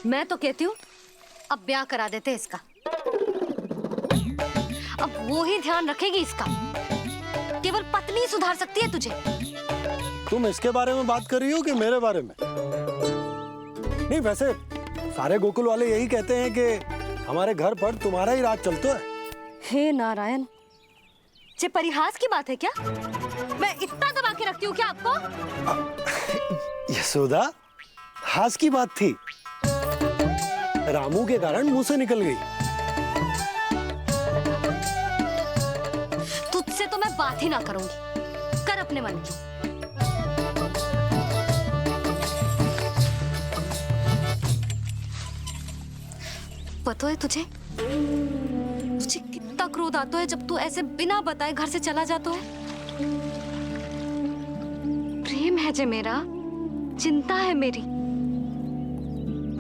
मैं तो कहती हूँ अब ब्याह करा देते इसका। अब वो ही ध्यान रखेगी इसका। केवल पत्नी सुधार सकती है तुझे। तुम इसके बारे में बात कर रही हो कि मेरे बारे में? नहीं, वैसे सारे गोकुल वाले यही कहते हैं कि हमारे घर पर तुम्हारा ही राज चलता है। हे नारायण, ये परिहास की बात है क्या? मैं इतना दबा के रखती हूँ क्या आपको? यशोदा, हास की बात थी। रामू के कारण मुंह से निकल गई। तुझसे तो मैं बात ही ना करूंगी। कर अपने मन की। पता है तुझे कितना क्रोध आता है जब तू ऐसे बिना बताए घर से चला जाता है। प्रेम है जे मेरा, चिंता है मेरी।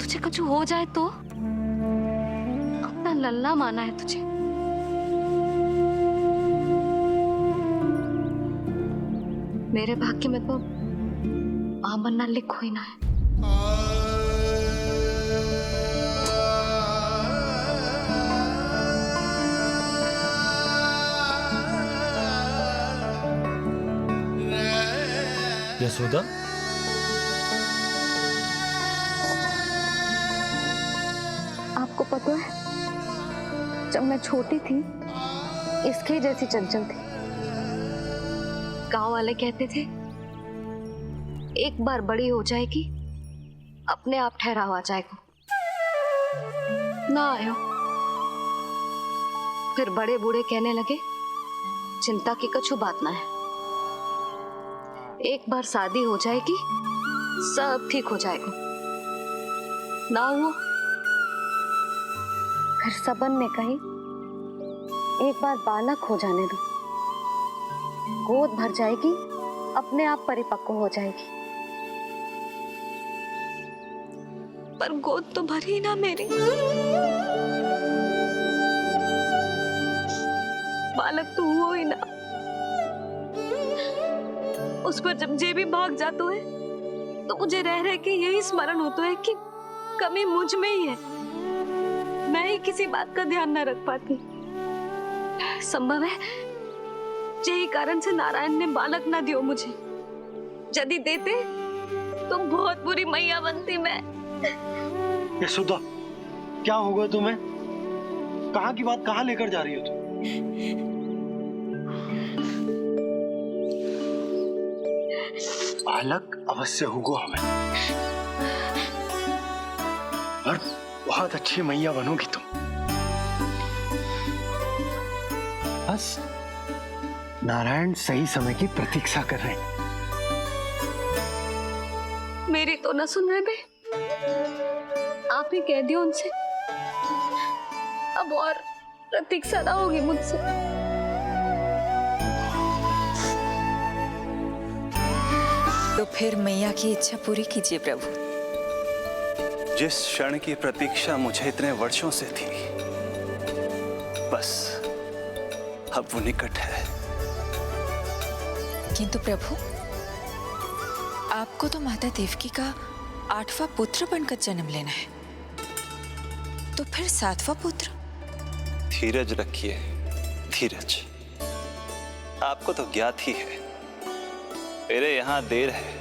तुझे कुछ हो जाए तो अपना लल्ला माना है तुझे। मेरे भाग्य में तो मां बनना लिखो ही ना है। यशोदा, आपको पता है, जब मैं छोटी थी इसके जैसी चंचल थी। गांव वाले कहते थे एक बार बड़ी हो जाएगी अपने आप ठहराव आ जाएगा। ना आयो। फिर बड़े बूढ़े कहने लगे चिंता की कछु बात ना है, एक बार शादी हो जाएगी सब ठीक हो जाएगा। ना हुआ। फिर सबन ने कही एक बार बालक हो जाने दो, गोद भर जाएगी अपने आप परिपक्व हो जाएगी। पर गोद तो भरी ना मेरी। बालक तो हुआ ही ना। उस पर जब जे भी भाग जाता है तो मुझे रह रह के यही स्मरण होता है कि कमी मुझ में ही है। मैं ही किसी बात का ध्यान न रख पाती। संभव है यही कारण से नारायण ने बालक ना दियो मुझे। यदि देते तो बहुत बुरी मैया बनती मैं। यशोदा, क्या होगा तुम्हें? कहाँ की बात कहाँ लेकर जा रही हो तुम? बालक अवश्य होगा हमें, और बहुत अच्छी मैया बनोगी तुम। बस नारायण सही समय की प्रतीक्षा कर रहे हैं। मेरी तो ना सुन रहे बे। आप ही कह दियो उनसे, अब और प्रतीक्षा ना होगी मुझसे। तो फिर मैया की इच्छा पूरी कीजिए प्रभु। जिस क्षण की प्रतीक्षा मुझे इतने वर्षों से थी, बस अब वो निकट है। किंतु प्रभु, आपको तो माता देवकी का 8वां पुत्र बनकर जन्म लेना है, तो फिर 7वां पुत्र? धीरज रखिए, धीरज। आपको तो ज्ञात ही है, मेरे यहां देर है,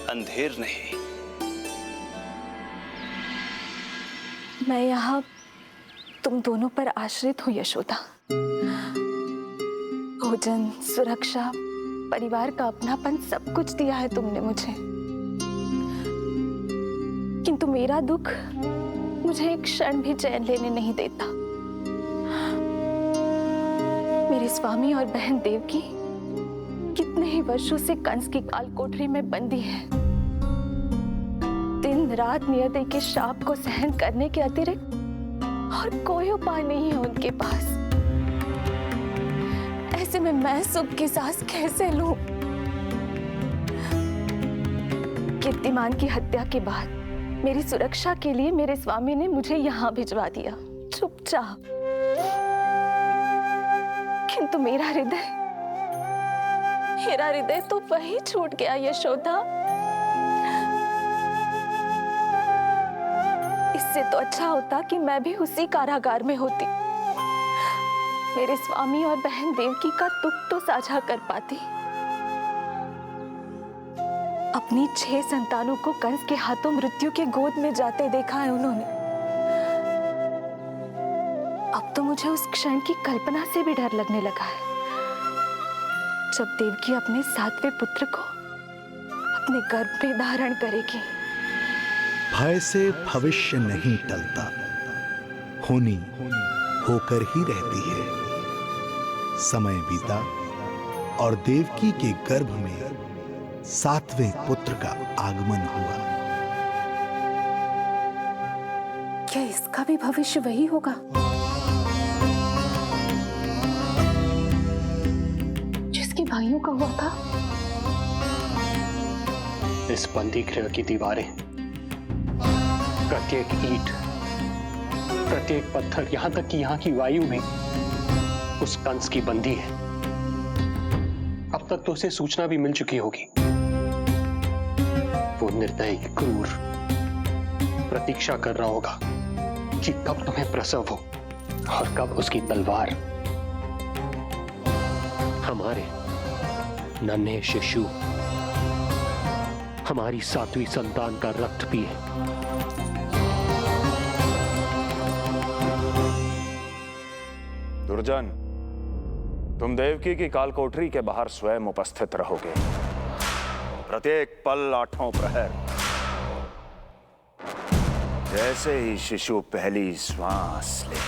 अंधेर नहीं। मैं यहाँ तुम दोनों पर आश्रित हूँ यशोदा। भोजन, सुरक्षा, परिवार का अपनापन सब कुछ दिया है तुमने मुझे। किंतु मेरा दुख मुझे एक क्षण भी चैन लेने नहीं देता। मेरे स्वामी और बहन देवकी कितने ही वर्षों से कंस की काल कोठरी में बंदी है। दिन रात नियति के शाप को सहन करने के अतिरिक्त और कोई उपाय नहीं है उनके पास। ऐसे में मैं सुख की सांस कैसे लूं? कीर्तिमान की हत्या के बाद मेरी सुरक्षा के लिए मेरे स्वामी ने मुझे यहाँ भिजवा दिया, चुपचाप। किंतु मेरा हृदय तो वही छूट गया यशोदा। इससे तो अच्छा होता कि मैं भी उसी कारागार में होती, मेरे स्वामी और बहन देवकी का दुख तो साझा कर पाती। अपनी 6 संतानों को कंस के हाथों मृत्यु के गोद में जाते देखा है उन्होंने। अब तो मुझे उस क्षण की कल्पना से भी डर लगने लगा है, जब देवकी अपने 7वें पुत्र को अपने गर्भ में धारण करेगी। भय से भविष्य नहीं टलता, होनी होकर ही रहती है। समय बीता और देवकी के गर्भ में 7वें पुत्र का आगमन हुआ। क्या इसका भी भविष्य वही होगा जिसके भाइयों का हुआ था? इस बंदी गृह की दीवारें, प्रत्येक ईंट, प्रत्येक पत्थर, यहां तक कि यहां की वायु भी उस कंस की बंदी है। अब तक तो उसे सूचना भी मिल चुकी होगी। वो निर्दयी, क्रूर प्रतीक्षा कर रहा होगा कि कब तुम्हें प्रसव हो और कब उसकी तलवार हमारे नन्हे शिशु, हमारी 7वीं संतान का रक्त पिए। दुर्जन, तुम देवकी की कालकोठरी के बाहर स्वयं उपस्थित रहोगे, प्रत्येक पल 8वां प्रहर। जैसे ही शिशु पहली श्वास ले,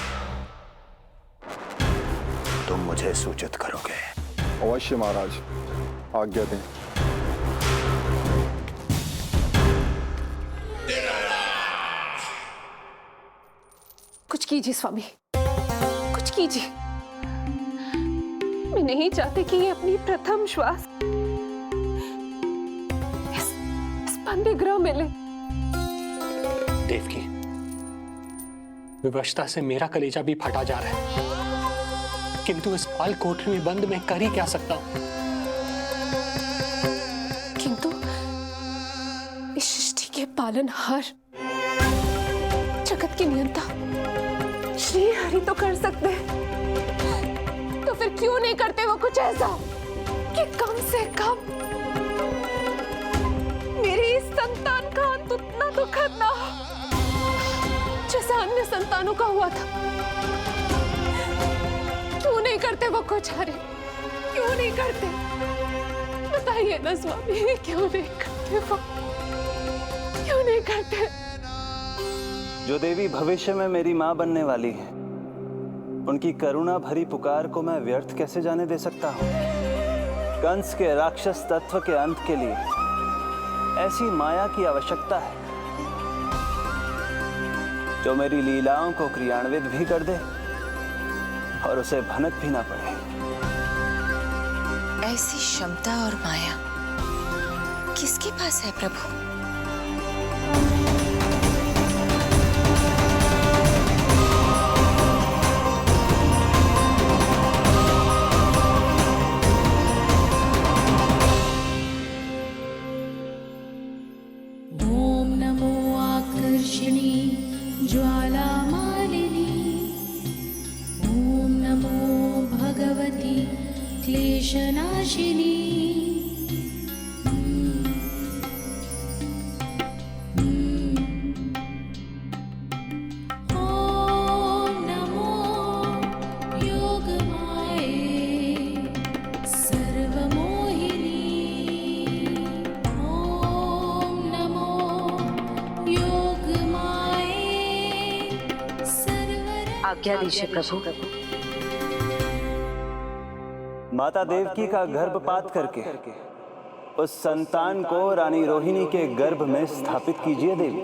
तुम मुझे सूचित करोगे। अवश्य महाराज, आज्ञा दें। कुछ कीजिए स्वामी, कुछ कीजिए। मैं नहीं चाहती कि ये अपनी प्रथम श्वास इस बंदी गृह में ले। देवकी, विवशता से मेरा कलेजा भी फटा जा रहा है, किंतु इस काल कोठरी में बंद मैं कर ही क्या सकता हूं? किंतु इस सृष्टि के पालनहार, जगत की नियंता श्री हरि तो कर सकते हैं, तो फिर क्यों नहीं करते वो कुछ ऐसा कि कम से कम मेरी इस संतान का अंत उतना दुखद ना हो जैसा अन्य संतानों का हुआ था। क्यों नहीं करते वो कुछ? हरे क्यों नहीं करते? बताइए ना स्वामी, क्यों नहीं करते वो? क्यों नहीं करते? जो देवी भविष्य में मेरी मां बनने वाली है, उनकी करुणा भरी पुकार को मैं व्यर्थ कैसे जाने दे सकता हूं? कंस के राक्षस तत्व के अंत के लिए ऐसी माया की आवश्यकता है जो मेरी लीलाओं को क्रियान्वित भी कर दे और उसे भनक भी ना पड़े। ऐसी क्षमता और माया किसके पास है प्रभु? ओम नमो आकर्षणी ज्वाला मालिनी, ओम नमो भगवती क्लेशनाशिनी। ओम नमो योगमाये सर्वमोहिनी। ओम नमो योगमाये सर्वर। आज्ञा दीजिए प्रभु। माता देवकी का गर्भपात करके उस संतान को रानी रोहिणी के गर्भ में स्थापित कीजिए देवी।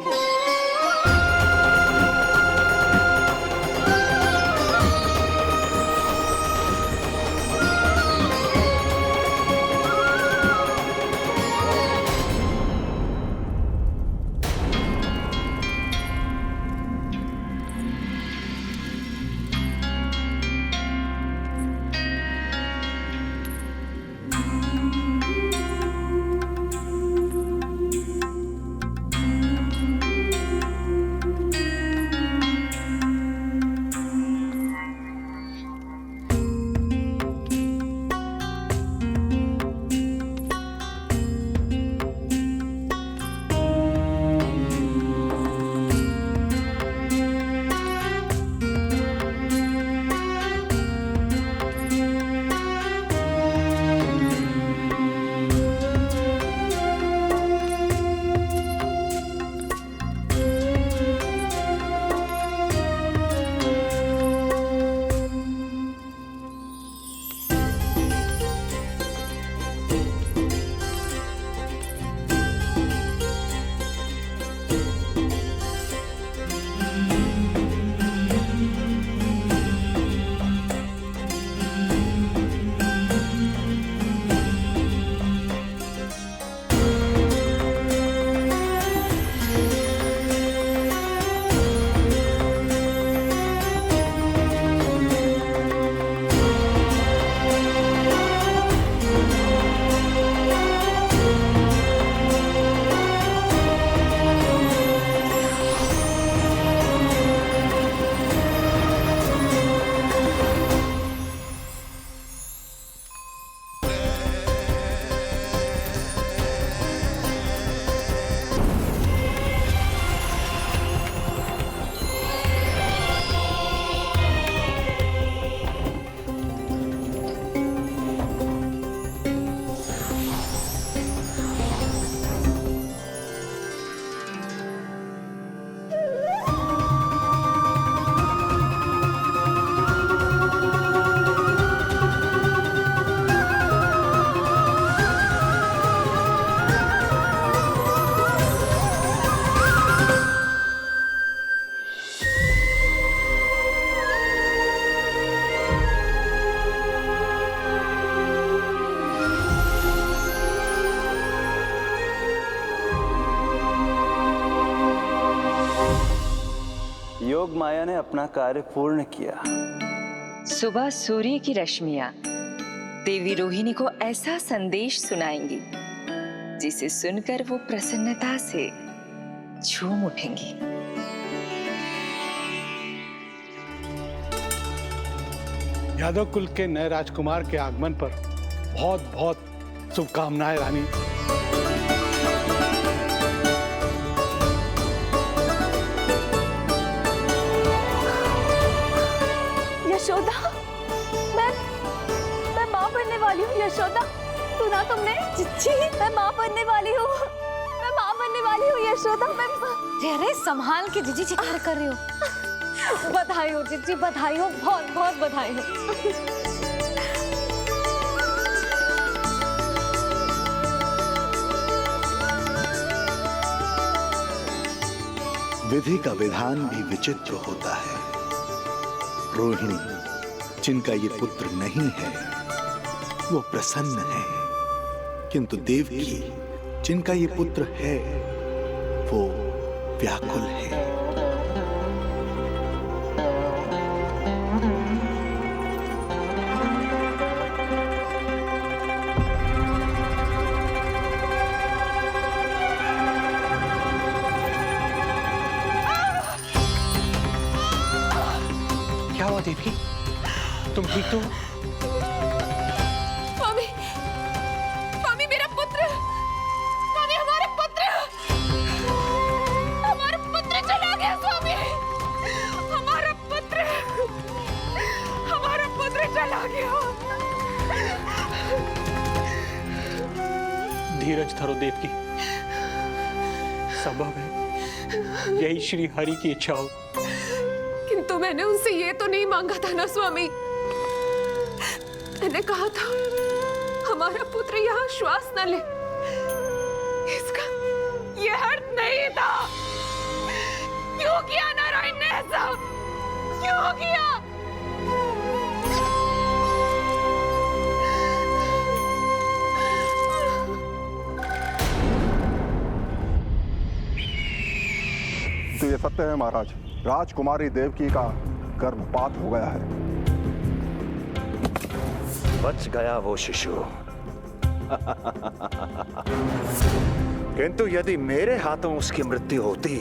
योग माया ने अपना कार्य पूर्ण किया। सुबह सूर्य की रश्मियां देवी रोहिणी को ऐसा संदेश सुनाएंगी जिसे सुनकर वो प्रसन्नता से झूम उठेंगी। यादव कुल के नए राजकुमार के आगमन पर बहुत बहुत शुभकामनाएं रानी। यशोदा, मैं माँ बनने वाली हूँ। यशोदा, सुना तुमने? चिच्ची, मैं माँ बनने वाली हूँ। मैं माँ बनने वाली हूँ यशोदा। अरे संभाल के जीजी चिकार कर रही हो। बधाई हो जीजी, बधाई हो, बहुत बहुत बधाई हो। विधि का विधान भी विचित्र होता है। रोहिणी, जिनका ये पुत्र नहीं है, वो प्रसन्न है, किंतु देवकी, जिनका ये पुत्र है, वो व्याकुल है। क्या हुआ देवकी? तुम ठीक तो हो? स्वामी, स्वामी मेरा पुत्र, स्वामी हमारा पुत्र चला गया। स्वामी, हमारा पुत्र चला गया। धीरज धरो देवकी, संभव है यही श्री हरि की इच्छा हो। किंतु मैंने उनसे ये तो नहीं मांगा था ना स्वामी। मैंने कहा था हमारा पुत्र यहाँ श्वास न ले। इसका ये अर्थ नहीं था। क्यों किया नारायण ने ऐसा? क्यों किया? तो ये सत्य है महाराज, राजकुमारी देवकी का गर्भपात हो गया है। बच गया वो शिशु। किंतु यदि मेरे हाथों उसकी मृत्यु होती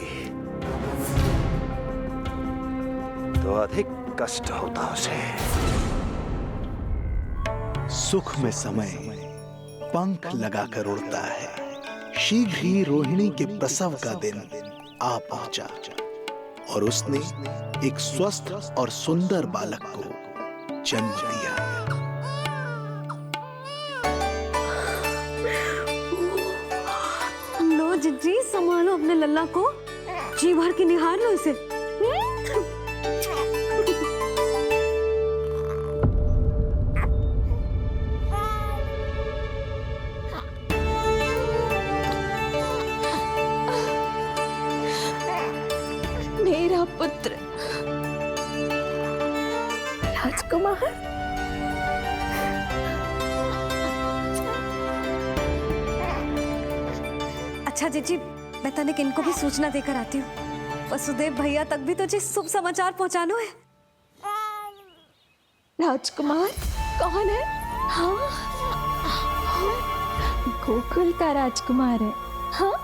तो अधिक कष्ट होता उसे। सुख में समय पंख लगाकर उड़ता है। शीघ्र ही रोहिणी के प्रसव का दिन आ पहुंचा और उसने एक स्वस्थ और सुंदर बालक को जन्म दिया। लो जिज्जी, संभालो अपने लल्ला को, जी भर के निहार लो इसे। मेरा पुत्र राजकुमार। अच्छा जीजी, मैं तनिक इनको भी सूचना देकर आती हूँ। वसुदेव भैया तक भी तुझे शुभ समाचार पहुंचाना है। राजकुमार कौन है? हाँ, गोकुल का राजकुमार है। हाँ,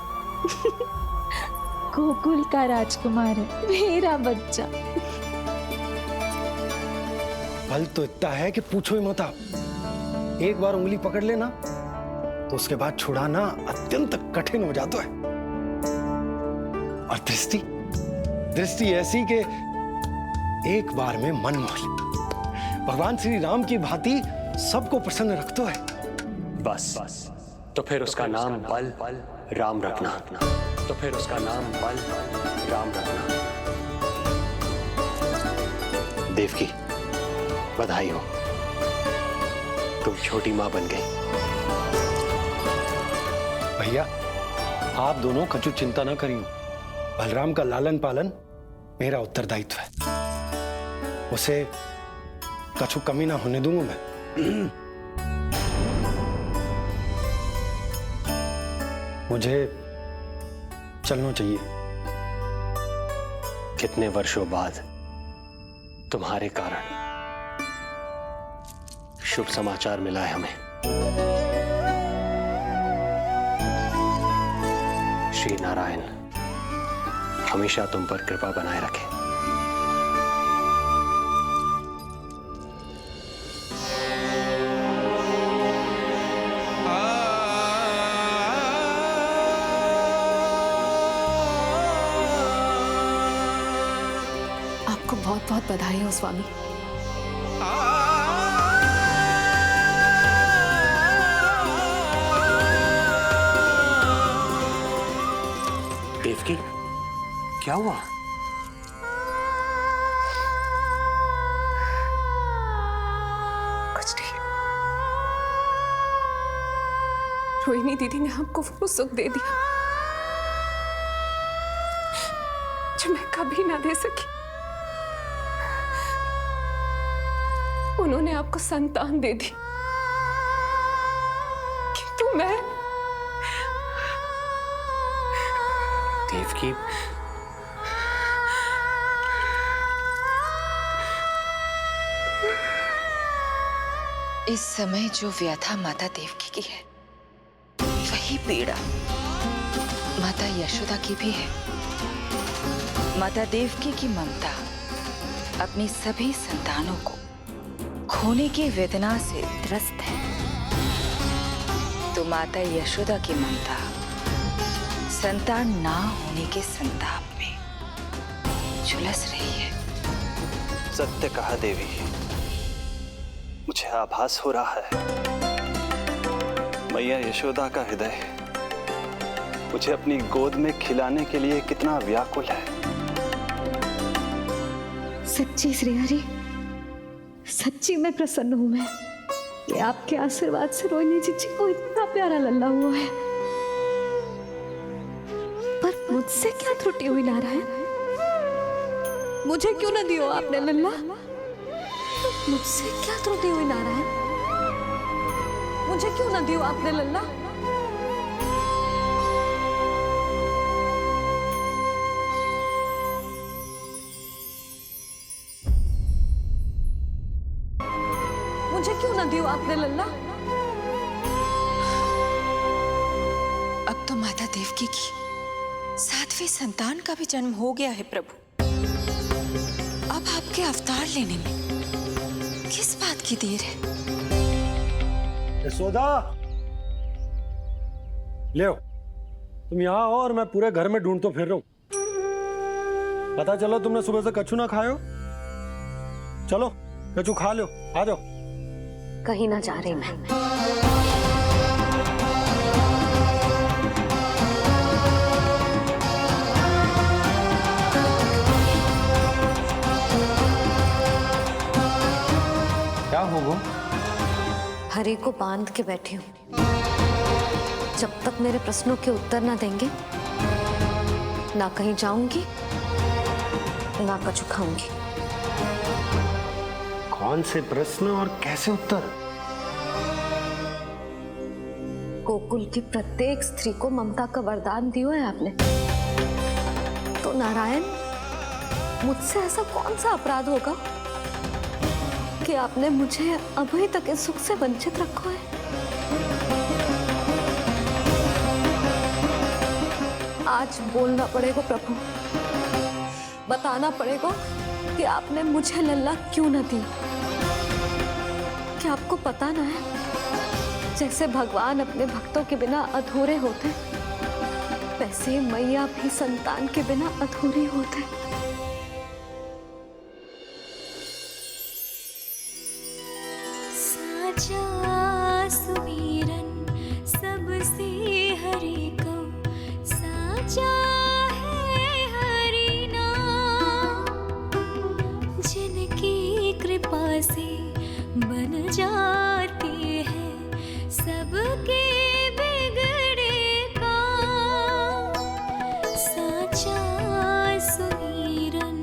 गोकुल का राजकुमार है, मेरा बच्चा। बल तो इतना है कि पूछो ही मत आप। एक बार उंगली पकड़ लेना तो उसके बाद छुड़ाना अत्यंत कठिन हो जाता है। और दृष्टि ऐसी कि एक बार में मन मोह ले। भगवान श्री राम की भांति सबको प्रसन्न रखता है। बस तो फिर उसका नाम बल राम रखना। तो फिर उसका नाम बल राम रखना। देवकी, बधाई हो, तुम छोटी मां बन गई। भैया, आप दोनों कछु चिंता ना करियो। बलराम का लालन पालन मेरा उत्तरदायित्व है। उसे कछु कमी ना होने दूंगा मैं। मुझे चलना चाहिए। कितने वर्षों बाद तुम्हारे कारण शुभ समाचार मिला है हमें। श्री नारायण हमेशा तुम पर कृपा बनाए रखे। आपको बहुत बहुत बधाई हो स्वामी। देवकी, क्या हुआ? कुछ नहीं। रोहिणी दीदी ने हमको वो सुख दे दिया जो मैं कभी ना दे सकी। उन्होंने आपको संतान दे दी, किंतु मैं देवकी, इस समय जो व्यथा माता देवकी की है, वही पीड़ा माता यशोदा की भी है। माता देवकी की ममता अपनी सभी संतानों को खोने की वेदना से त्रस्त है, तो माता यशोदा की ममता संतान ना होने के संताप में झुलस रही है। सत्य कहा देवी, मुझे आभास हो रहा है मैया यशोदा का हृदय मुझे अपनी गोद में खिलाने के लिए कितना व्याकुल है। सच्ची श्री हरि, सच्ची मैं प्रसन्न हूं मैं कि आपके आशीर्वाद से रोहिणी जी को इतना प्यारा लल्ला हुआ है। पर मुझसे क्या त्रुटि हुई नारायण? मुझे क्यों न दियो आपने लल्ला? मुझसे क्या त्रुटि हुई नारायण? मुझे क्यों न दियो आपने लल्ला? मुझे क्यों न दियो आपने लल्ला? अब तो माता देवकी की 7वें संतान का भी जन्म हो गया है प्रभु। अब आपके अवतार लेने में किस बात की देर है? यशोदा, ले तुम यहाँ आओ और मैं पूरे घर में ढूंढतो फिर रहा हूं। पता चला तुमने सुबह से कछू ना खाए हो। चलो कछू खा लो, आ जाओ। कहीं ना जा रही मैं। क्या होगा? हरि को बांध के बैठी हूँ। जब तक मेरे प्रश्नों के उत्तर ना देंगे, ना कहीं जाऊंगी, ना कछु खाऊंगी। कौन से प्रश्न और कैसे उत्तर? गोकुल की प्रत्येक स्त्री को ममता का वरदान दिया है आपने, तो नारायण मुझसे ऐसा कौन सा अपराध होगा कि आपने मुझे अभी तक इस सुख से वंचित रखा है? आज बोलना पड़ेगा प्रभु, बताना पड़ेगा कि आपने मुझे लल्ला क्यों न दी। क्या आपको पता ना है, जैसे भगवान अपने भक्तों के बिना अधूरे होते, वैसे मैया भी संतान के बिना अधूरी होते। साचा सुमीरन सबसे हरि को, साचा है हरि नाम, जिनकी कृपा से बन जाते हैं सबके बिगड़े काम। साचा सुमीरन।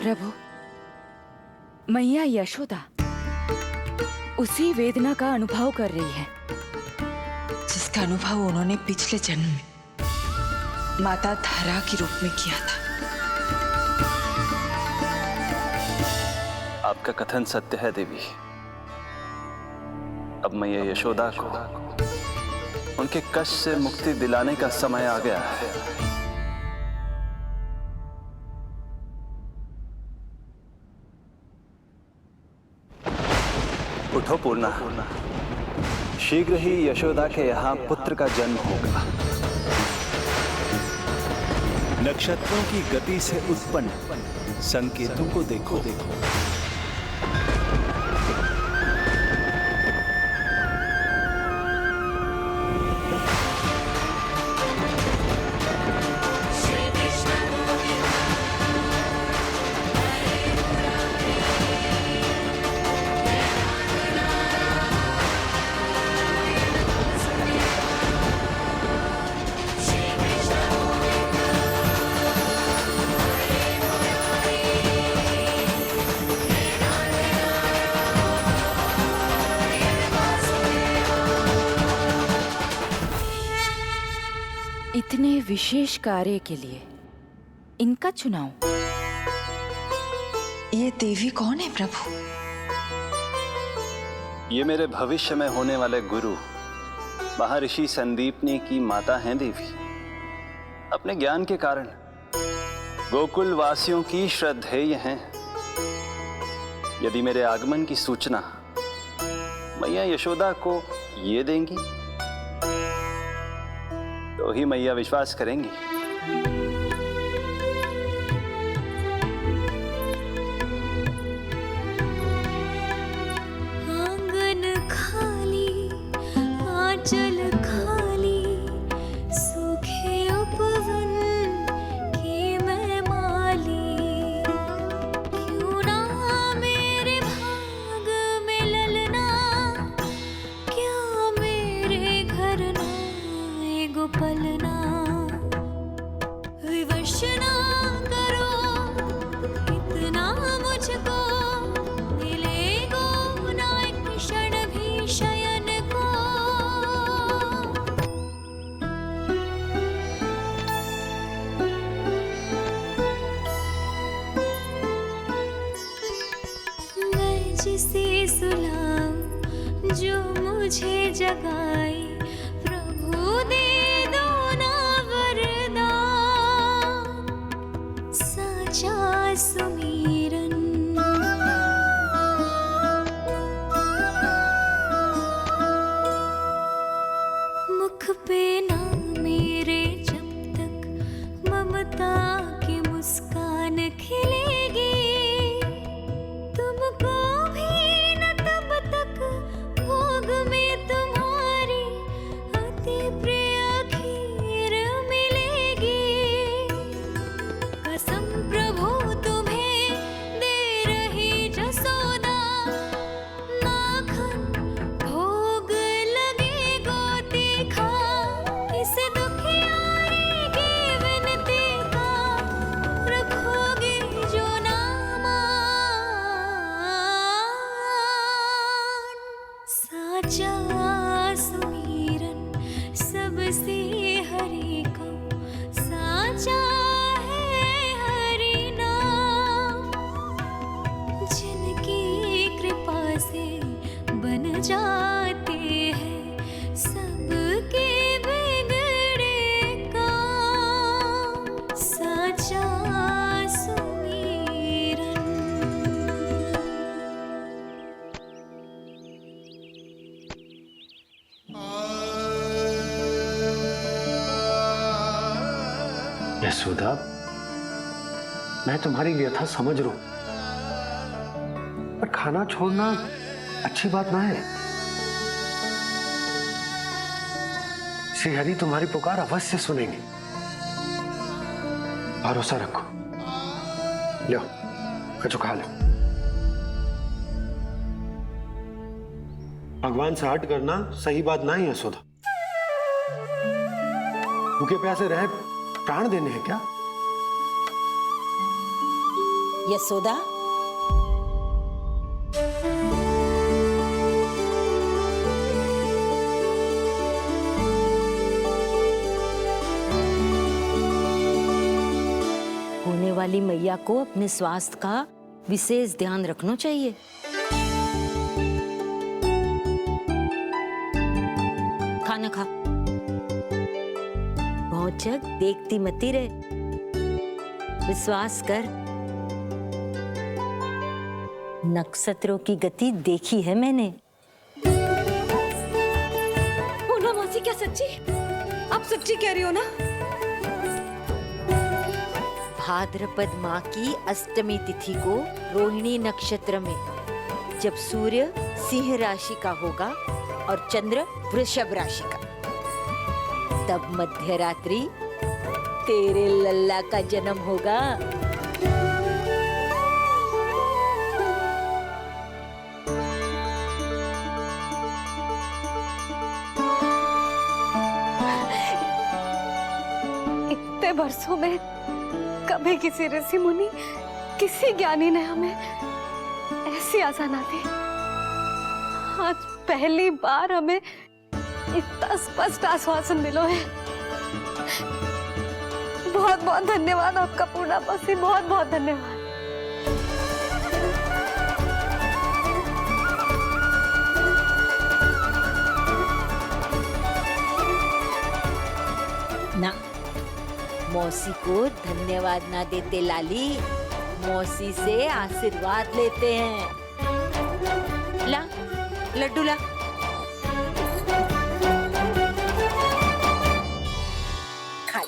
प्रभु, मैया यशोदा उसी वेदना का अनुभव कर रही है जिसका अनुभव उन्होंने पिछले जन्म में माता धारा के रूप में किया था। आपका कथन सत्य है देवी। अब मैया यशोदा को उनके कष्ट से मुक्ति दिलाने का समय आ गया है। उठो पूर्णा, शीघ्र ही यशोदा के यहाँ पुत्र का जन्म होगा। नक्षत्रों की गति से उत्पन्न संकेतों को देखो। इतने विशेष कार्य के लिए इनका चुनाव। ये देवी कौन है प्रभु? ये मेरे भविष्य में होने वाले गुरु महर्षि संदीपनी की माता हैं देवी। अपने ज्ञान के कारण गोकुल वासियों की श्रद्धेय हैं। यदि मेरे आगमन की सूचना मैया यशोदा को ये देंगी तो ही मैया विश्वास करेंगी। आंगन खाली, आंचल खाली, सूखे उपवन की मैं माली। क्यों ना मेरे भाग में ललना, क्या मेरे घर ना गोपलना। विवश ना करो इतना मुझको, मिलेगो ना एक क्षण भी शयन को। मैं जिसे सुलाऊं जो मुझे जगाए, प्रभु दे दो ना वरदान। साचा सुमीरन मुख पे ना मेरे जब तक ममता की मुस्कान खिलेगी। तुमको भी न तब तक भोग में तुम्हारी अति प्रिय खीर मिलेगी। कसम प्रभु तुम्हें दे रही जसोदा, माखन भोग लगेगो तीखा। इस दुखियारी की विनती का रखोगे जो नामान। साचा सुमीरन सबसे हरि को, साचा है हरि नाम। जिनकी कृपा से बन जाते हैं सबके बिगड़े काम। साचा सुमीरन। यशोदा, मैं तुम्हारी व्यथा समझ रहा हूं, पर खाना छोड़ना अच्छी बात ना है। श्री हरि तुम्हारी पुकार अवश्य सुनेंगे। भरोसा रखो। लो, कचो खा लो। भगवान से हट करना सही बात ना है यशोदा। भूखे प्यासे रहे प्राण देने हैं क्या? यशोदा, वाली मैया को अपने स्वास्थ्य का विशेष ध्यान रखना चाहिए। खाना खा, भौचक देखती मती रहे, विश्वास कर। नक्षत्रों की गति देखी है मैंने। पूनम मौसी, क्या सच्ची? आप सच्ची कह रही हो ना? भाद्रपद माह की अष्टमी तिथि को रोहिणी नक्षत्र में जब सूर्य सिंह राशि का होगा और चंद्र वृषभ राशि का, तब मध्य रात्रि तेरे लल्ला का जन्म होगा। इतने वर्षों में कभी किसी ऋषि मुनि, किसी ज्ञानी ने हमें ऐसी आशा ना दी। आज पहली बार हमें इतना स्पष्ट आश्वासन मिलो है। बहुत बहुत धन्यवाद आपका पूर्णा मौसी, बहुत बहुत धन्यवाद। ना, मौसी को धन्यवाद ना देते लाली, मौसी से आशीर्वाद लेते हैं। ला लड्डू ला। खा ले।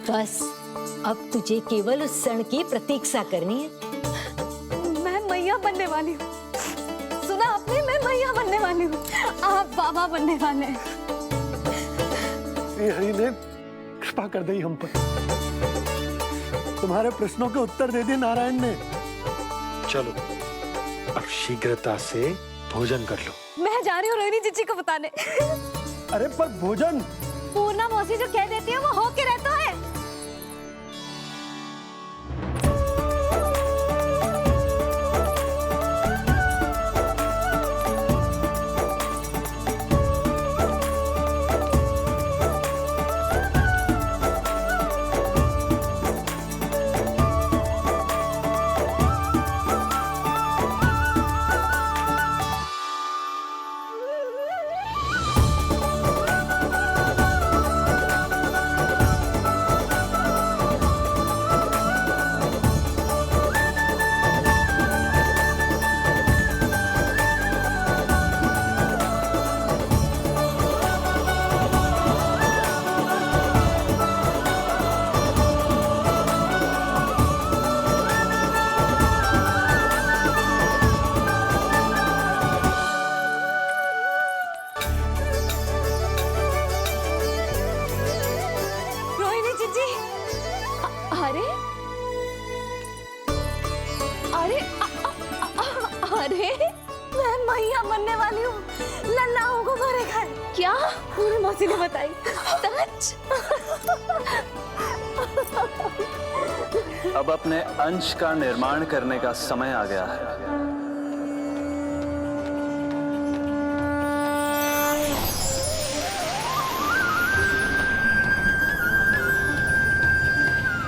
बस अब तुझे केवल उस क्षण की प्रतीक्षा करनी है। मैं मैया बनने वाली हूँ। सुना आपने? मैं मैया बनने वाली हूँ। आप बाबा बनने वाले हैं। श्री हरि ने कृपा कर दी हम पर। तुम्हारे प्रश्नों के उत्तर दे दिए नारायण ने। चलो अब शीघ्रता से भोजन कर लो। मैं जा रही हूँ रोहिणी जीजी को बताने। अरे पर भोजन? पूर्णा मौसी जो कह देती है वो हो के रहता है। अरे मैं मैया बनने वाली हूँ। लल्लाओं को घरे खाए। क्या? पूरी मौसी ने बताई। सच? अब अपने अंश का निर्माण करने का समय आ गया है।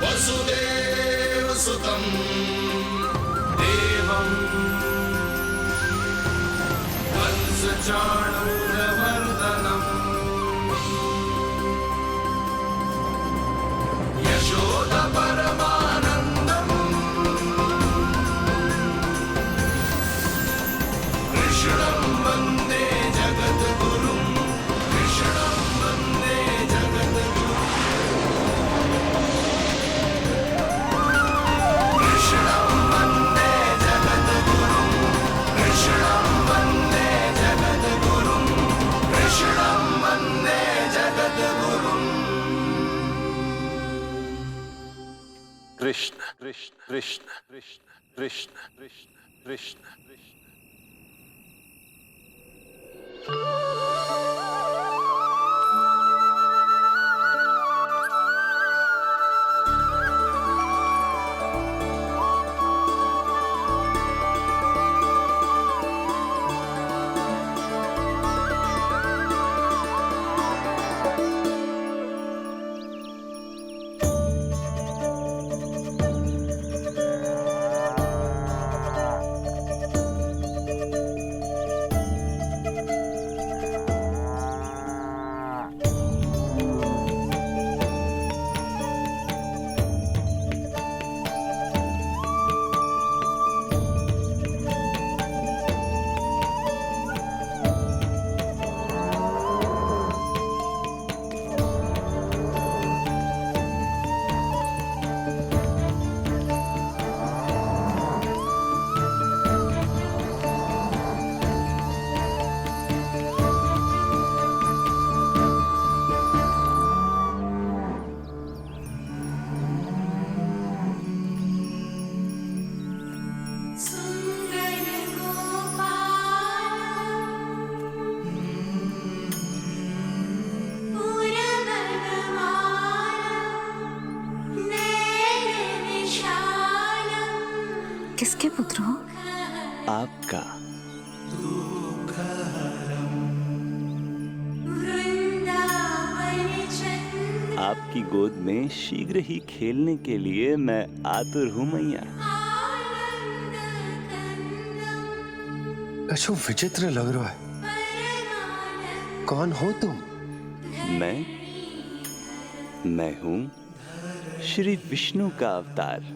वसुदेव सुतं देवं वंशचाणूरमर्दनम् यशोदा परमानन्दम् कृष्णं वन्दे जगद्गुरुं कृष्णं वन्दे जगद्गुरुं कृष्णं वन्दे जगद्गुरुं कृष्णं वन्दे जगद्गुरुं कृष्णं वन्दे जगद्गुरुं कृष्ण कृष्ण कृष्ण कृष्ण कृष्ण कृष्ण कृष्ण कृष्ण। किसके पुत्र हो? आपका। आपकी गोद में शीघ्र ही खेलने के लिए मैं आतुर हूं मैया। कछु विचित्र लग रहा है। कौन हो तुम? मैं हूं श्री विष्णु का अवतार।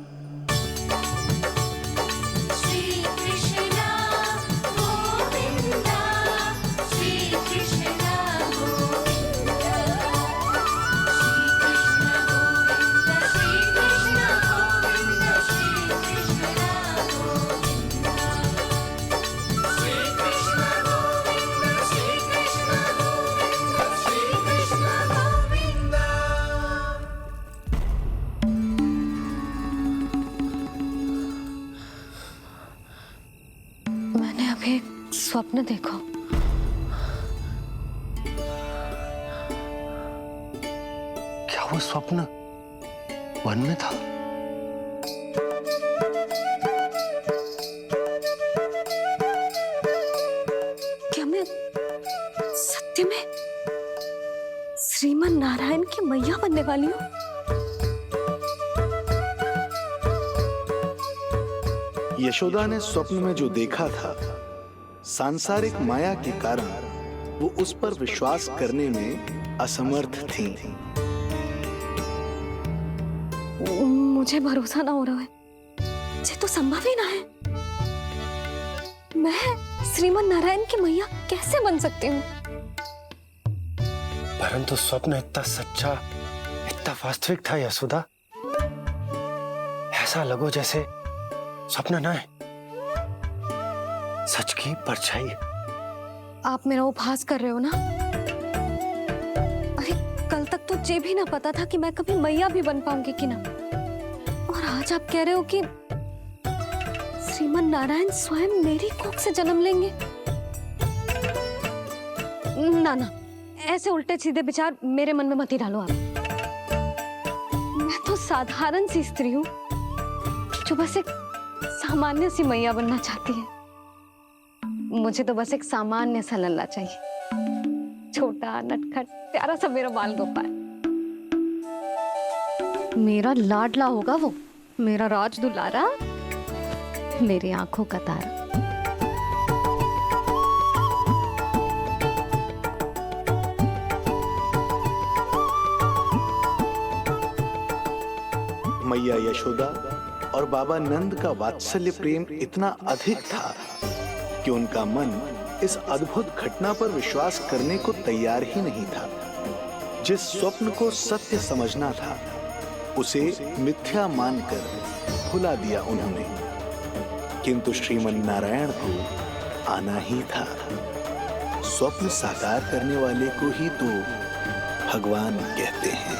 स्वप्न देखो। क्या वो स्वप्न वन में था? क्या मैं सत्य में श्रीमन नारायण की मैया बनने वाली हूँ? यशोदा ने स्वप्न में जो देखा था, सांसारिक माया के कारण वो उस पर विश्वास करने में असमर्थ थी। मुझे भरोसा ना हो रहा है। ये तो संभव ही ना है। मैं श्रीमन नारायण की मैया कैसे बन सकती हूँ? परंतु स्वप्न इतना सच्चा, इतना वास्तविक था यशोदा। ऐसा लगो जैसे स्वप्न ना है, सच की परछाई। आप मेरा उपहास कर रहे हो ना? अरे कल तक तो ये भी ना पता था कि मैं कभी मैया भी बन पाऊंगी कि ना। और आज आप कह रहे हो कि श्रीमन नारायण स्वयं मेरी कोख से जन्म लेंगे। ना ना, ऐसे उल्टे सीधे विचार मेरे मन में मत ही डालो आप। मैं तो साधारण सी स्त्री हूँ जो बस एक सामान्य सी मैया बनना चाहती है। मुझे तो बस एक सामान्य सा लल्ला चाहिए, छोटा नटखट प्यारा सा मेरा बाल गोपाल। मेरा लाडला होगा वो, मेरा राज दुलारा, मेरी आंखों का तारा। मैया यशोदा और बाबा नंद का वात्सल्य प्रेम इतना अधिक था कि उनका मन इस अद्भुत घटना पर विश्वास करने को तैयार ही नहीं था। जिस स्वप्न को सत्य समझना था, उसे मिथ्या मानकर भुला दिया उन्होंने। किंतु श्रीमन नारायण को आना ही था। स्वप्न साकार करने वाले को ही तो भगवान कहते हैं।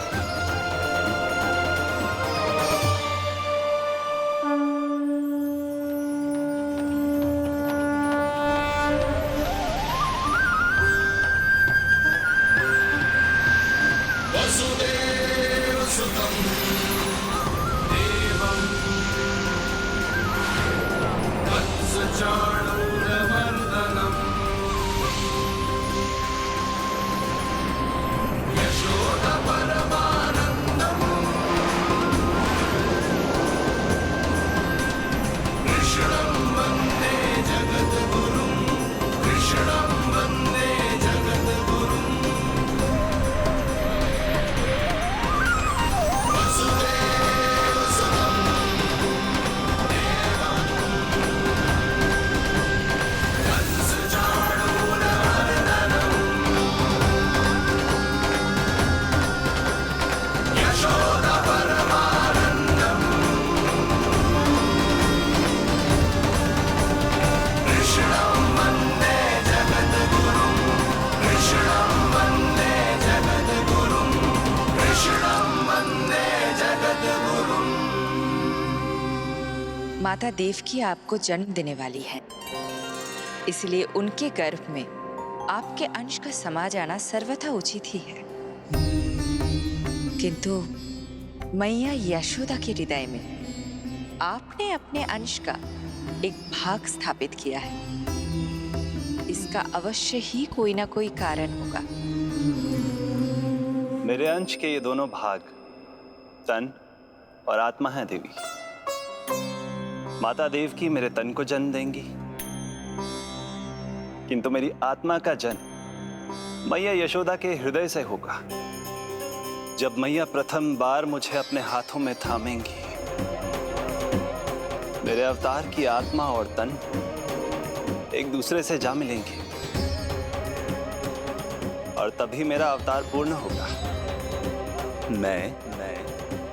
माता देवकी आपको जन्म देने वाली है, इसलिए उनके गर्भ में आपके अंश का समा जाना सर्वथा उचित ही है। किंतु मैया यशोदा के हृदय में आपने अपने अंश का एक भाग स्थापित किया है, इसका अवश्य ही कोई ना कोई कारण होगा। मेरे अंश के ये दोनों भाग तन और आत्मा हैं देवी। माता देवकी मेरे तन को जन्म देंगी, किंतु मेरी आत्मा का जन्म मैया यशोदा के हृदय से होगा। जब मैया प्रथम बार मुझे अपने हाथों में थामेंगी, मेरे अवतार की आत्मा और तन एक दूसरे से जा मिलेंगे और तभी मेरा अवतार पूर्ण होगा। मैं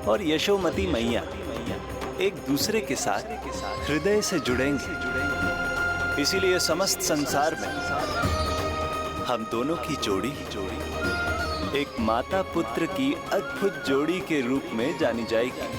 और यशोमती मैया एक दूसरे के साथ हृदय से जुड़ेंगे। इसीलिए समस्त संसार में हम दोनों की जोड़ी एक माता पुत्र की अद्भुत जोड़ी के रूप में जानी जाएगी।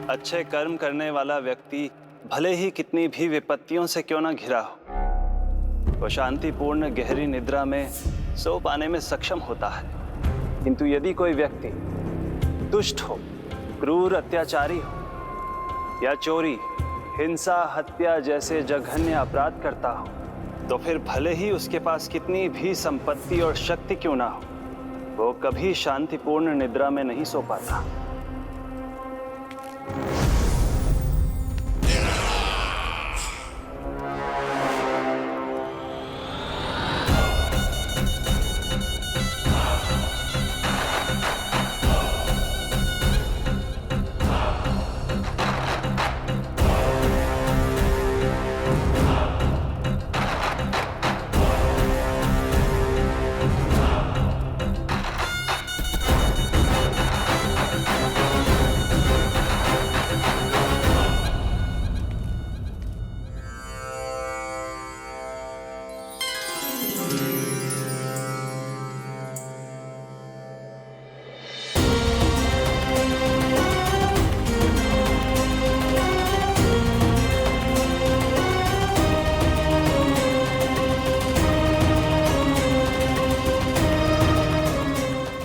अच्छे कर्म करने वाला व्यक्ति भले ही कितनी भी विपत्तियों से क्यों ना घिरा हो, वो शांतिपूर्ण गहरी निद्रा में सो पाने में सक्षम होता है। किंतु यदि कोई व्यक्ति दुष्ट हो, क्रूर अत्याचारी हो या चोरी, हिंसा, हत्या जैसे जघन्य अपराध करता हो, तो फिर भले ही उसके पास कितनी भी संपत्ति और शक्ति क्यों ना हो, वो कभी शांतिपूर्ण निद्रा में नहीं सो पाता।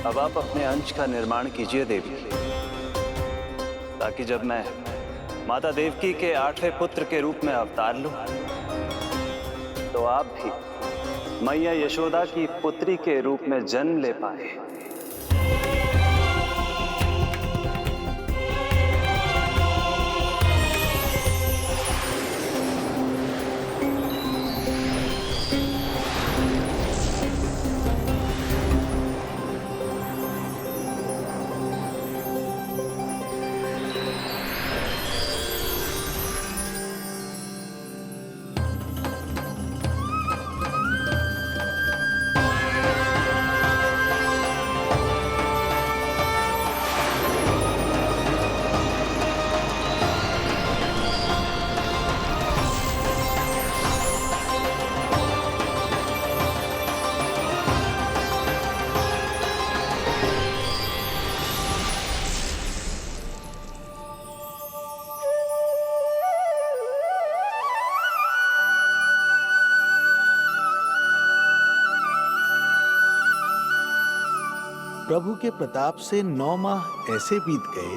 अब आप अपने अंश का निर्माण कीजिए देवी, ताकि जब मैं माता देवकी के 8वें पुत्र के रूप में अवतार लूं, तो आप भी मैया यशोदा की पुत्री के रूप में जन्म ले पाए। प्रभु के प्रताप से 9 माह ऐसे बीत गए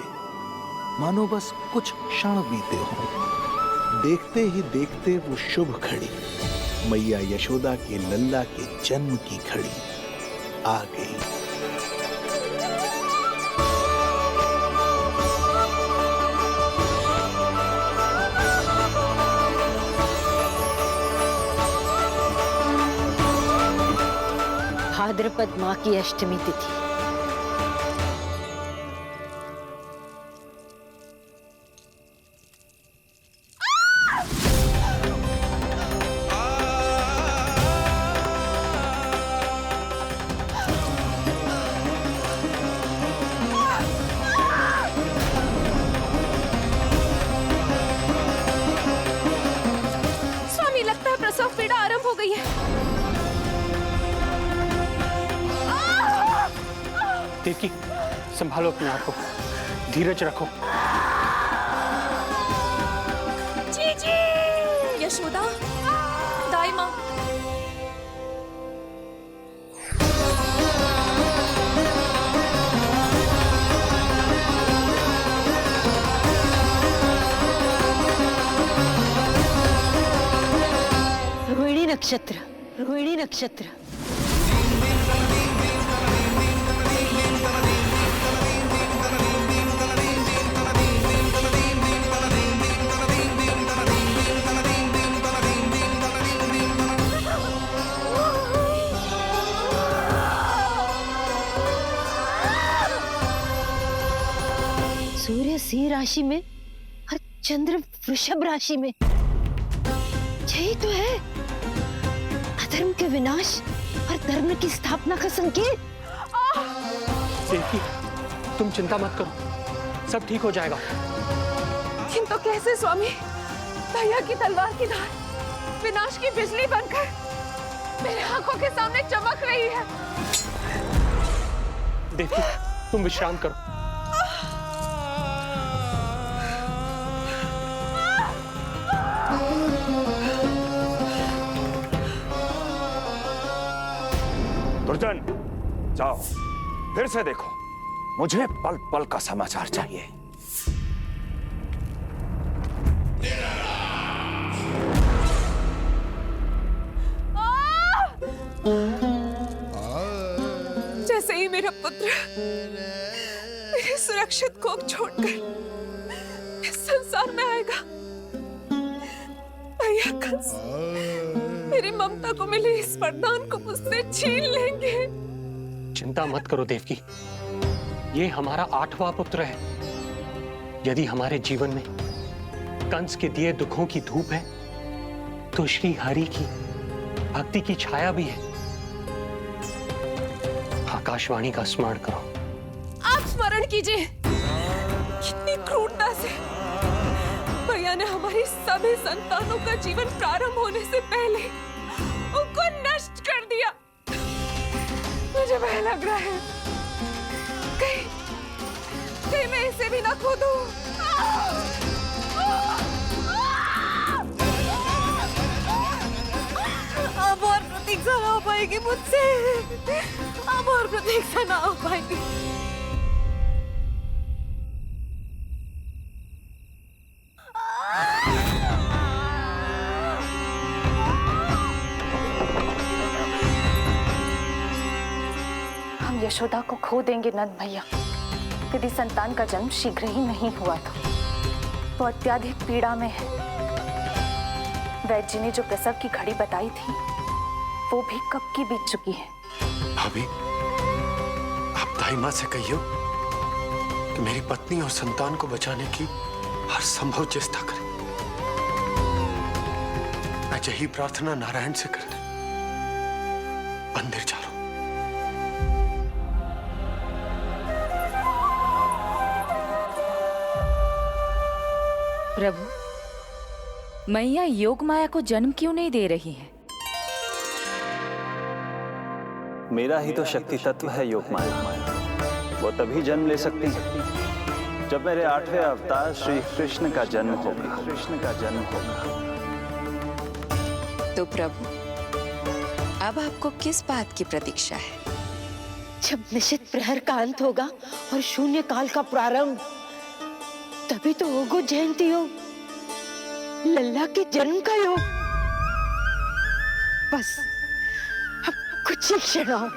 मानो बस कुछ क्षण बीते हों। देखते ही देखते वो शुभ घड़ी, मैया यशोदा के लल्ला के जन्म की घड़ी आ गई। भाद्रपद माह की अष्टमी तिथि। देवकी, संभालो अपने आप को, धीरज रखो। जीजी, यशोदा, दाई माँ। रोहिणी नक्षत्र, रोहिणी नक्षत्र। सूर्य सिंह राशि में और चंद्र वृषभ राशि में, यही तो है अधर्म के विनाश और धर्म की स्थापना का संकेत। देवकी, तुम चिंता मत करो, सब ठीक हो जाएगा। किंतु कैसे स्वामी? भैया की तलवार की धार विनाश की बिजली बनकर मेरे आंखों के सामने चमक रही है। देवकी, तुम विश्राम करो। दुर्जन, जाओ फिर से देखो, मुझे पल पल का समाचार चाहिए। जैसे ही मेरा पुत्र मेरे सुरक्षित कोख छोड़कर इस संसार में आएगा, भैया कंस मेरी ममता को मिले इस वरदान को मुझसे छीन लेंगे। चिंता मत करो देवकी, ये हमारा 8वां पुत्र है। यदि हमारे जीवन में कंस के दिए दुखों की धूप है, तो श्री हरि की भक्ति की छाया भी है। आकाशवाणी का स्मरण करो। आप स्मरण कीजिए, कितनी क्रूरता से भैया ने हमारी सभी संतानों का जीवन प्रारंभ होने से पहले उनको नष्ट कर दिया। मुझे भय लग रहा है, कहीं मैं इसे भी ना खो दूं। अब और प्रतीक्षा ना हो पाएगी मुझसे, अब और प्रतीक्षा ना हो पाएगी। हम यशोदा को खो देंगे नंद भैया, यदि संतान का जन्म शीघ्र ही नहीं हुआ तो। वो अत्यधिक पीड़ा में है। वैद्य जी ने जो प्रसव की घड़ी बताई थी, वो भी कब की बीत चुकी है। भाभी, आप दाई माँ से कहियो कि मेरी पत्नी और संतान को बचाने की हर संभव चेष्टा करें। मैं यही प्रार्थना नारायण से करने मंदिर जा रहा हूं। प्रभु, मैया योग माया को जन्म क्यों नहीं दे रही है? मेरा ही तो शक्ति तत्व है योग माया। वो तभी जन्म ले सकती है जब मेरे 8वें अवतार श्री कृष्ण का जन्म होगा। कृष्ण का जन्म होगा। तो प्रभु, अब आपको किस बात की प्रतीक्षा है? जब निश्चित प्रहर का अंत होगा और शून्य काल का प्रारंभ, तभी तो होगो जयंती योग, लल्ला के जन्म का योग। बस अब कुछ ही क्षणों।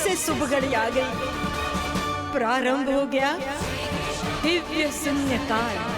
से शुभ घड़ी आ गई। प्रारंभ हो गया दिव्य शून्यकाल।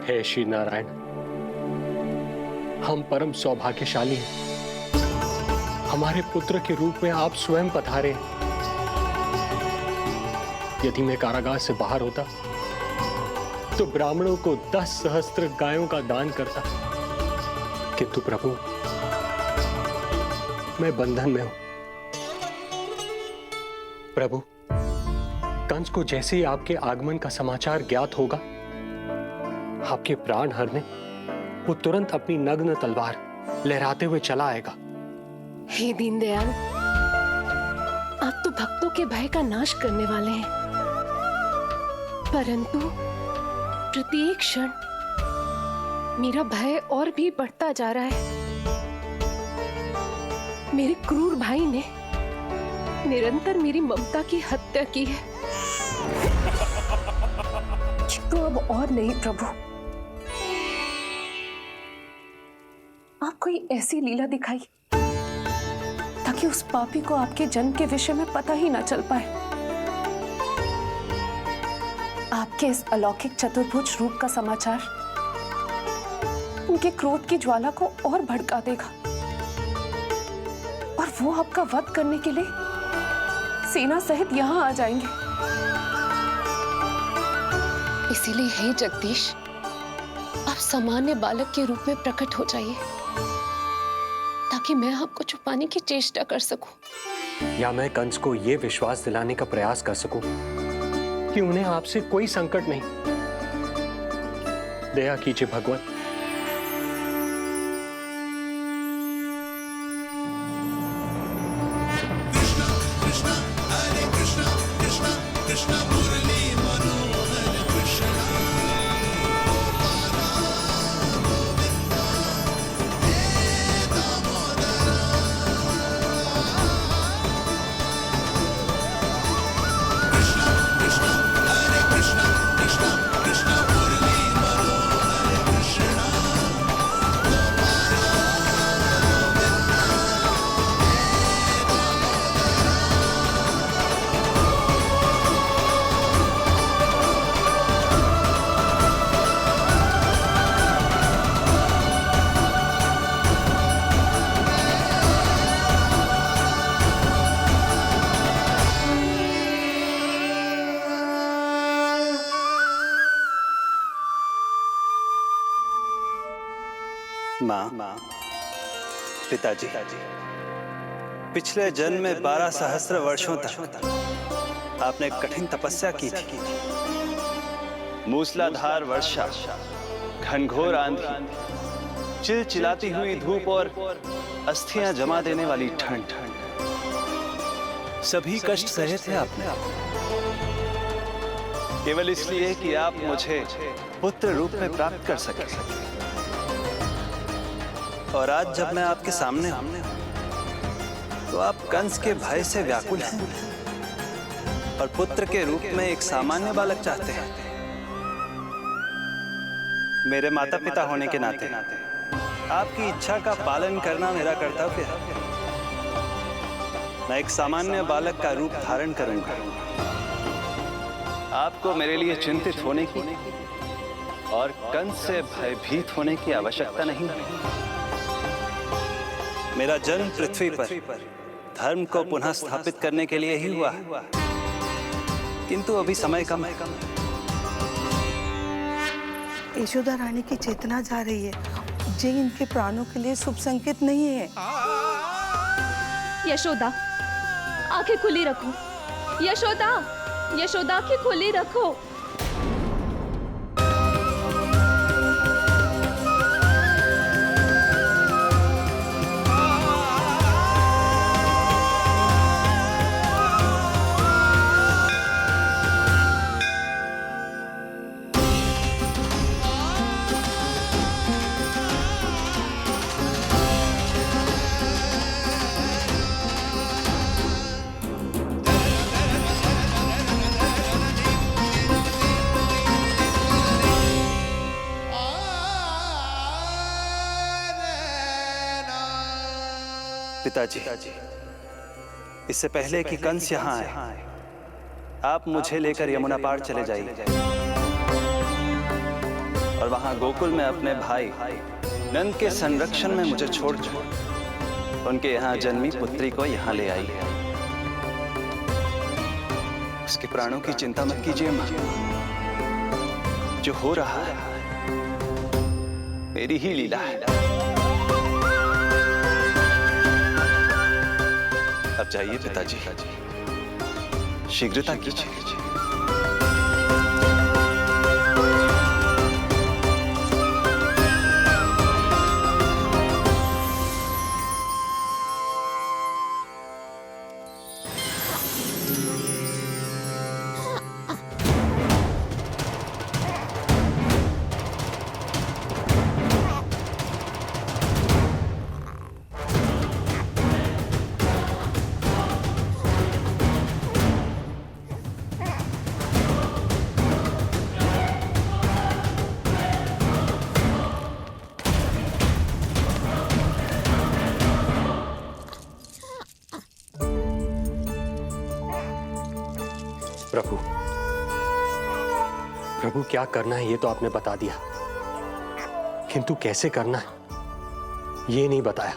हे श्री नारायण, हम परम सौभाग्यशाली हैं। हमारे पुत्र के रूप में आप स्वयं पधारे हैं। यदि मैं कारागार से बाहर होता तो ब्राह्मणों को 10 सहस्त्र गायों का दान करता, किंतु प्रभु मैं बंधन में हूं। प्रभु, कंस को जैसे ही आपके आगमन का समाचार ज्ञात होगा, आपके प्राण हरने वो तुरंत अपनी नग्न तलवार लहराते हुए चला आएगा। हे दीनदयाल, आप तो भक्तों के भय का नाश करने वाले हैं, परंतु प्रत्येक क्षण मेरा भय और भी बढ़ता जा रहा है। मेरे क्रूर भाई ने निरंतर मेरी ममता की हत्या की है। तो अब और नहीं प्रभु, आप कोई ऐसी लीला दिखाई ताकि उस पापी को आपके जन्म के विषय में पता ही ना चल पाए। आपके इस अलौकिक चतुर्भुज रूप का समाचार उनके क्रोध की ज्वाला को और भड़का देगा और वो आपका वध करने के लिए सेना सहित यहाँ आ जाएंगे। इसीलिए हे जगदीश, आप सामान्य बालक के रूप में प्रकट हो जाइए ताकि मैं आपको छुपाने की चेष्टा कर सकूं। या मैं कंस को यह विश्वास दिलाने का प्रयास कर सकूं कि उन्हें आपसे कोई संकट नहीं। दया कीजिए भगवान। Hare माँ, पिताजी, पिछले जन्म में 12 सहस्त्र वर्षों तक आपने कठिन तपस्या की थी। मूसलाधार वर्षा, घनघोर आंधी, चिलचिलाती हुई धूप और अस्थियां जमा देने वाली ठंड, सभी कष्ट सहे थे आपने, केवल इसलिए कि आप मुझे पुत्र रूप में प्राप्त कर सके। और आज जब मैं आपके सामने हूं, तो आप कंस के भय से व्याकुल हैं और पुत्र के रूप में एक सामान्य बालक चाहते हैं। मेरे माता पिता होने के नाते आपकी इच्छा का पालन करना मेरा कर्तव्य है। मैं एक सामान्य बालक का रूप धारण करूंगा। आपको मेरे लिए चिंतित होने की और कंस से भयभीत होने की आवश्यकता नहीं है। मेरा जन्म पृथ्वी पर धर्म को पुनः स्थापित करने के लिए ही हुआ है, किंतु अभी समय कम है। यशोदा रानी की चेतना जा रही है, ये इनके प्राणों के लिए शुभ संकेत नहीं है। यशोदा, आंखें खुली रखो। यशोदा, यशोदा, आंखें खुली रखो। पिताजी, इससे पहले कि कंस यहाँ आए, आप मुझे लेकर यमुना पार चले जाइए और वहां गोकुल में अपने भाई नंद के संरक्षण में मुझे छोड़कर उनके यहाँ जन्मी पुत्री को यहाँ ले आइए। उसके प्राणों की चिंता मत कीजिए माँ, जो हो रहा है मेरी ही लीला है। अब जाइए पिताजी, शीघ्रता कीजिए। प्रभु, प्रभु क्या करना है ये तो आपने बता दिया, किंतु कैसे करना है ये नहीं बताया।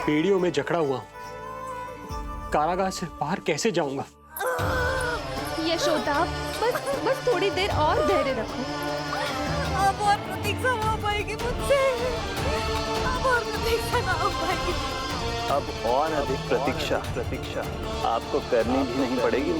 पीढ़ियों में जकड़ा हुआ हूं, कारागार से बाहर कैसे जाऊंगा? यशोदा, बस थोड़ी देर और धैर्य रखो। अब और प्रतीक्षा ना हो पाएगी मुझसे। अब और प्रतीक्षा ना हो पाएगी। अब और अधिक प्रतीक्षा आपको करनी भी नहीं पड़ेगी।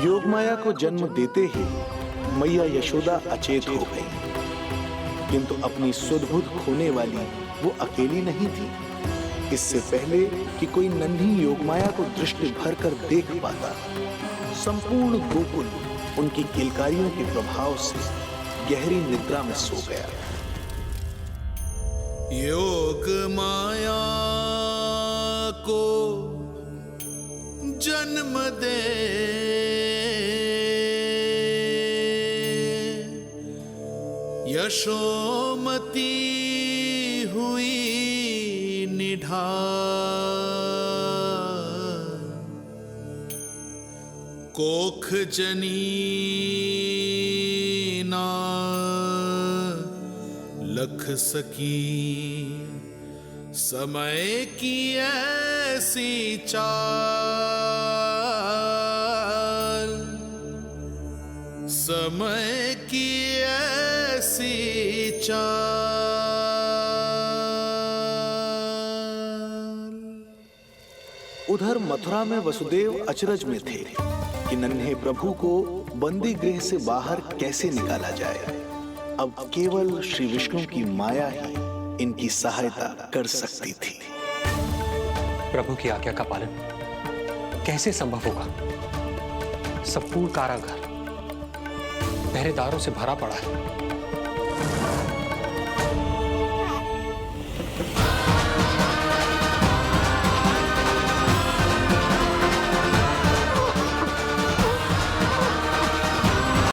योगमाया को जन्म देते ही मैया यशोदा अचेत हो गई, किंतु अपनी सुध-बुध खोने वाली वो अकेली नहीं थी। इससे पहले कि कोई नन्ही योगमाया को दृष्टि भर कर देख पाता, संपूर्ण गोकुल उनकी किलकारियों के प्रभाव से गहरी निद्रा में सो गया। योग माया को जन्म दे यशोमती हुई निढाल, कोख जनी ना लख सकी, समय की ऐसी चाल, समय की ऐसी चाल। उधर मथुरा में वसुदेव अचरज में थे कि नन्हे प्रभु को बंदी गृह से बाहर कैसे निकाला जाए। अब केवल श्री विष्णु की माया ही इनकी सहायता कर सकती थी। प्रभु की आज्ञा का पालन कैसे संभव होगा? संपूर्ण कारागार पहरेदारों से भरा पड़ा है।